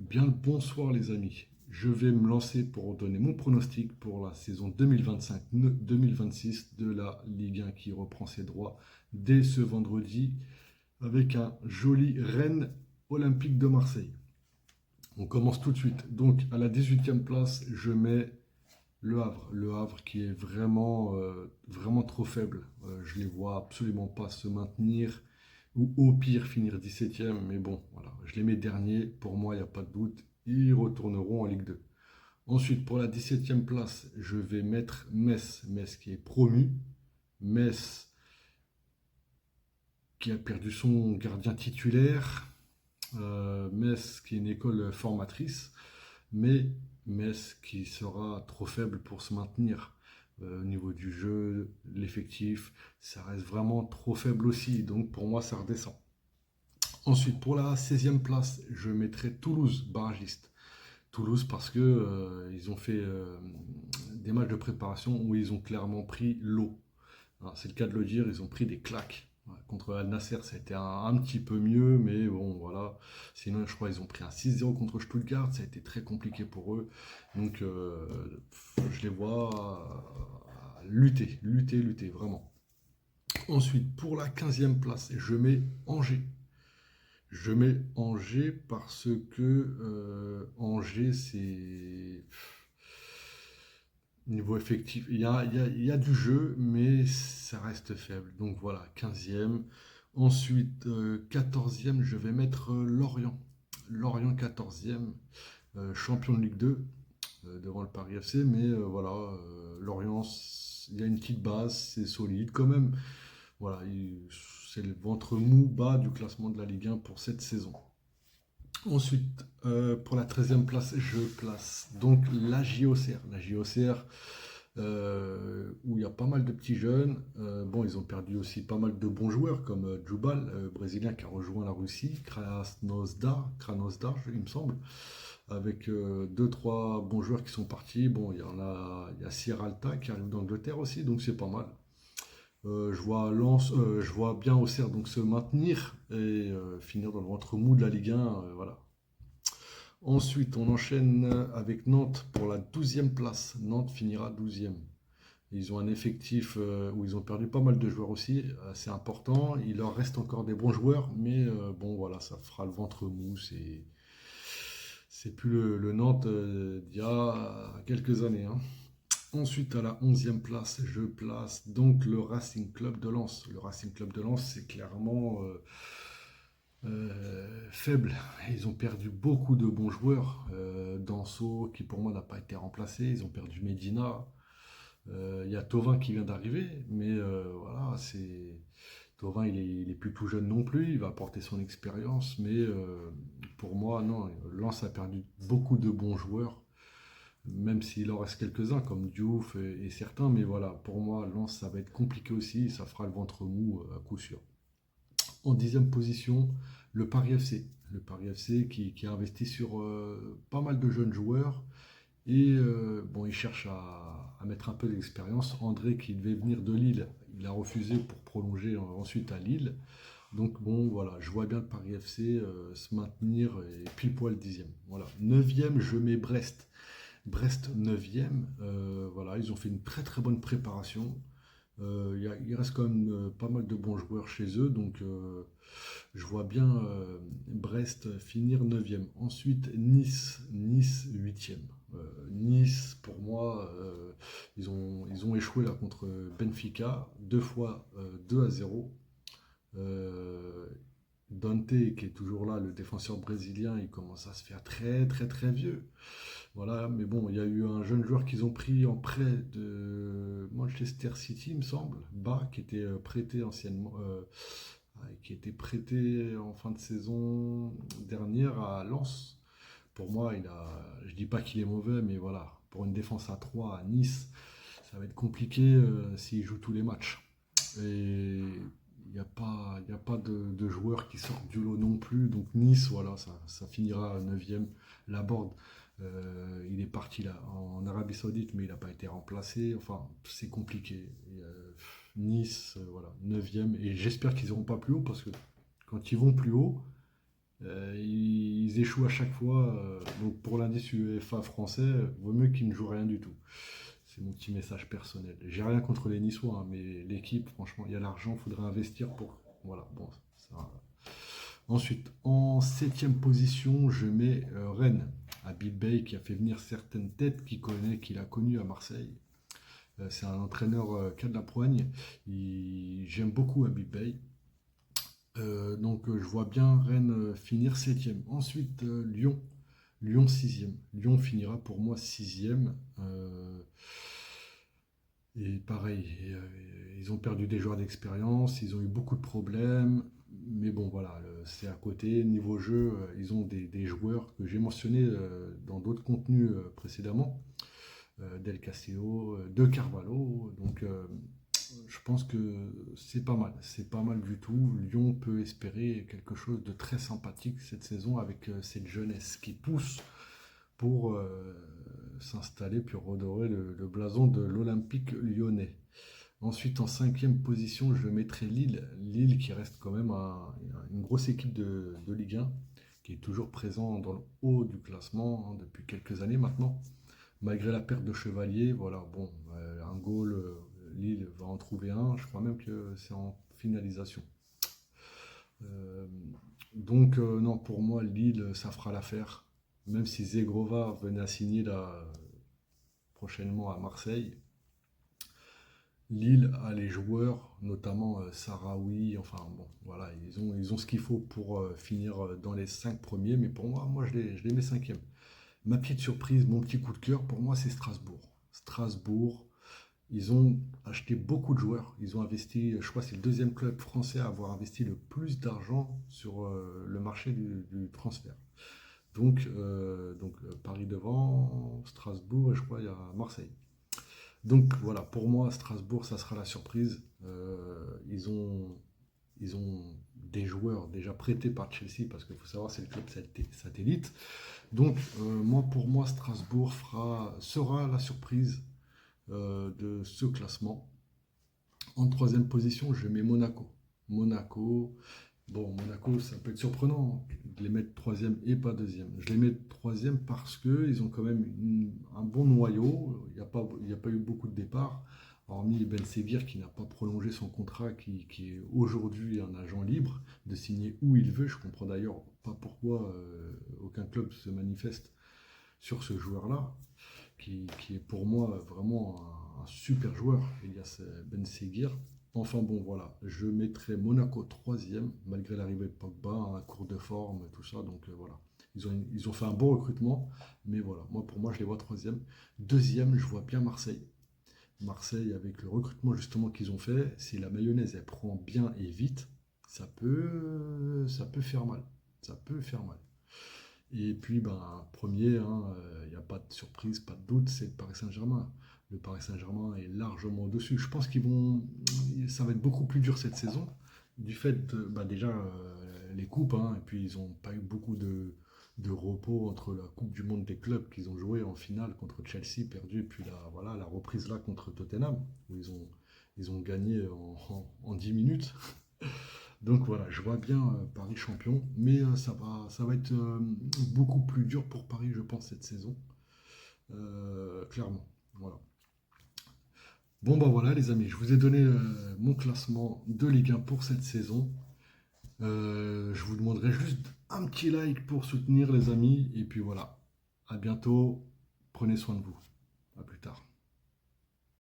Bien le bonsoir les amis. Je vais me lancer pour donner mon pronostic pour la saison 2025-2026 de la Ligue 1 qui reprend ses droits dès ce vendredi avec un joli Rennes Olympique de Marseille. On commence tout de suite. Donc à la 18e place, je mets Le Havre. Le Havre qui est vraiment trop faible. Je ne les vois absolument pas se maintenir ou au pire finir 17e. Mais bon, voilà, je les mets derniers. Pour moi, il n'y a pas de doute. Ils retourneront en Ligue 2. Ensuite, pour la 17e place, je vais mettre Metz. Metz qui est promu. Metz qui a perdu son gardien titulaire. Metz qui est une école formatrice. Mais Metz qui sera trop faible pour se maintenir. Au niveau du jeu, l'effectif, ça reste vraiment trop faible aussi. Donc pour moi, ça redescend. Ensuite, pour la 16e place, je mettrai Toulouse, barragiste. Toulouse parce que ils ont fait des matchs de préparation où ils ont clairement pris l'eau. C'est le cas de le dire, ils ont pris des claques. Ouais, contre Al Nasser, ça a été un petit peu mieux, mais bon, voilà. Sinon, je crois qu'ils ont pris un 6-0 contre Stuttgart, ça a été très compliqué pour eux. Donc, je les vois lutter, vraiment. Ensuite, pour la 15e place, je mets Angers. Je mets Angers parce que Angers, c'est niveau effectif. Il y a du jeu, mais ça reste faible. Donc voilà, 15e. Ensuite, 14e, je vais mettre Lorient. Lorient 14e, champion de Ligue 2, devant le Paris FC. Mais voilà, Lorient, il y a une petite base, c'est solide quand même. Voilà, c'est le ventre mou bas du classement de la Ligue 1 pour cette saison. Ensuite, pour la 13e place, je place donc la JOCR. La JOCR, où il y a pas mal de petits jeunes. Bon, ils ont perdu aussi pas mal de bons joueurs, comme Djoubal, brésilien, qui a rejoint la Russie, Kranosdar, il me semble, avec deux, trois bons joueurs qui sont partis. Bon, il y a Sierra Alta qui arrive d'Angleterre aussi, donc c'est pas mal. Je vois bien Auxerre donc se maintenir et finir dans le ventre mou de la Ligue 1. Voilà. Ensuite, on enchaîne avec Nantes pour la 12e place. Nantes finira 12e. Ils ont un effectif où ils ont perdu pas mal de joueurs aussi, assez important. Il leur reste encore des bons joueurs, mais bon, voilà, ça fera le ventre mou. C'est plus le Nantes d'il y a quelques années, hein. Ensuite, à la 11e place, je place donc le Racing Club de Lens. Le Racing Club de Lens, c'est clairement faible. Ils ont perdu beaucoup de bons joueurs. Danso, qui pour moi n'a pas été remplacé. Ils ont perdu Medina. Il y a Thauvin qui vient d'arriver, mais voilà, Thauvin, il est plus tout jeune non plus. Il va apporter son expérience, mais pour moi, non. Lens a perdu beaucoup de bons joueurs, même s'il en reste quelques-uns comme Diouf et certains, mais voilà, pour moi, Lens, ça va être compliqué aussi. Ça fera le ventre mou à coup sûr. En 10e position, le Paris FC. Le Paris FC qui a investi sur pas mal de jeunes joueurs. Et bon, il cherche à mettre un peu d'expérience. André, qui devait venir de Lille, il a refusé pour prolonger ensuite à Lille. Donc bon, voilà, je vois bien le Paris FC se maintenir et pile poil 10e. Voilà. 9e, je mets Brest. Brest 9e. Voilà, ils ont fait une très très bonne préparation. Il reste quand même pas mal de bons joueurs chez eux, donc je vois bien Brest finir 9e. Ensuite, Nice 8e. Nice, pour moi, ils ont échoué là contre Benfica, deux fois 2-0. Dante, qui est toujours là, le défenseur brésilien, il commence à se faire très très très vieux. Voilà, mais bon, il y a eu un jeune joueur qu'ils ont pris en prêt de Manchester City, il me semble, Bas, qui était prêté anciennement, qui était prêté en fin de saison dernière à Lens. Pour moi, je dis pas qu'il est mauvais, mais voilà, pour une défense à 3 à Nice, ça va être compliqué s'il joue tous les matchs. Et il n'y a pas de joueurs qui sortent du lot non plus. Donc Nice, voilà, ça finira 9e. Laborde, il est parti là en Arabie Saoudite, mais il n'a pas été remplacé. Enfin, c'est compliqué. Et, Nice, voilà, 9e. Et j'espère qu'ils n'iront pas plus haut parce que quand ils vont plus haut, Ils échouent à chaque fois. Donc pour l'indice UEFA français, vaut mieux qu'ils ne jouent rien du tout. C'est mon petit message personnel. J'ai rien contre les Niçois, hein, mais l'équipe, franchement, il y a l'argent, il faudrait investir pour. Voilà, bon, ça. Ensuite, en septième position, je mets Rennes. Habib Bey qui a fait venir certaines têtes qu'il a connues à Marseille. C'est un entraîneur qui a de la poigne. J'aime beaucoup Habib Bey. Donc je vois bien Rennes finir septième. Ensuite, Lyon. Lyon sixième. Lyon finira pour moi sixième. Et pareil, ils ont perdu des joueurs d'expérience, ils ont eu beaucoup de problèmes. Mais bon, voilà, c'est à côté. Niveau jeu, ils ont des joueurs que j'ai mentionnés dans d'autres contenus précédemment. Del Castillo, De Carvalho. Donc je pense que c'est pas mal. C'est pas mal du tout. Lyon peut espérer quelque chose de très sympathique cette saison avec cette jeunesse qui pousse pour s'installer puis redorer le blason de l'Olympique lyonnais. Ensuite, en cinquième position, je mettrai Lille. Lille qui reste quand même une grosse équipe de Ligue 1, qui est toujours présent dans le haut du classement hein, depuis quelques années maintenant. Malgré la perte de Chevalier, voilà, bon, un goal, Lille va en trouver un. Je crois même que c'est en finalisation. Euh, donc, non, pour moi, Lille, ça fera l'affaire. Même si Zegrova venait à signer là, prochainement à Marseille, Lille a les joueurs, notamment Sarawi, enfin bon, voilà, ils ont ce qu'il faut pour finir dans les 5 premiers, mais pour moi je les mets cinquième. Ma petite surprise, mon petit coup de cœur, pour moi, c'est Strasbourg. Strasbourg, ils ont acheté beaucoup de joueurs. Ils ont investi, je crois que c'est le deuxième club français à avoir investi le plus d'argent sur le marché du transfert. Donc, Paris devant, Strasbourg et je crois il y a Marseille. Donc voilà, pour moi, Strasbourg, ça sera la surprise. Ils ont des joueurs déjà prêtés par Chelsea parce qu'il faut savoir c'est le club satellite. Donc pour moi, Strasbourg sera la surprise de ce classement. En troisième position, je mets Monaco. Monaco, bon, Monaco, ça peut être surprenant de les mettre troisième et pas deuxième. Je les mets troisième parce qu'ils ont quand même un bon noyau. Il n'y a pas eu beaucoup de départs, hormis Ben Seguir qui n'a pas prolongé son contrat, qui est aujourd'hui un agent libre de signer où il veut. Je comprends d'ailleurs pas pourquoi aucun club se manifeste sur ce joueur-là, qui est pour moi vraiment un super joueur, Elias Ben Seguir. Enfin bon, voilà, je mettrai Monaco troisième, malgré l'arrivée de Pogba, un cours de forme, tout ça. Donc voilà, ils ont fait un bon recrutement, mais voilà, pour moi, je les vois troisième. Deuxième, je vois bien Marseille. Marseille, avec le recrutement justement qu'ils ont fait, si la mayonnaise elle prend bien et vite, ça peut faire mal. Ça peut faire mal. Et puis, ben, premier, il n'y a pas de surprise, pas de doute, c'est le Paris Saint-Germain. Le Paris Saint-Germain est largement au-dessus. Je pense ça va être beaucoup plus dur cette saison, du fait, bah, déjà, les coupes, hein, et puis ils n'ont pas eu beaucoup de repos entre la Coupe du Monde des clubs qu'ils ont joué en finale contre Chelsea, perdu, et puis voilà, la reprise là contre Tottenham, où ils ont gagné en 10 minutes. Donc voilà, je vois bien Paris champion, mais ça va être beaucoup plus dur pour Paris, je pense, cette saison. Clairement. Voilà. Bon, bah voilà, les amis, je vous ai donné mon classement de Ligue 1 pour cette saison. Je vous demanderai juste un petit like pour soutenir les amis, et puis voilà. À bientôt, prenez soin de vous. À plus tard.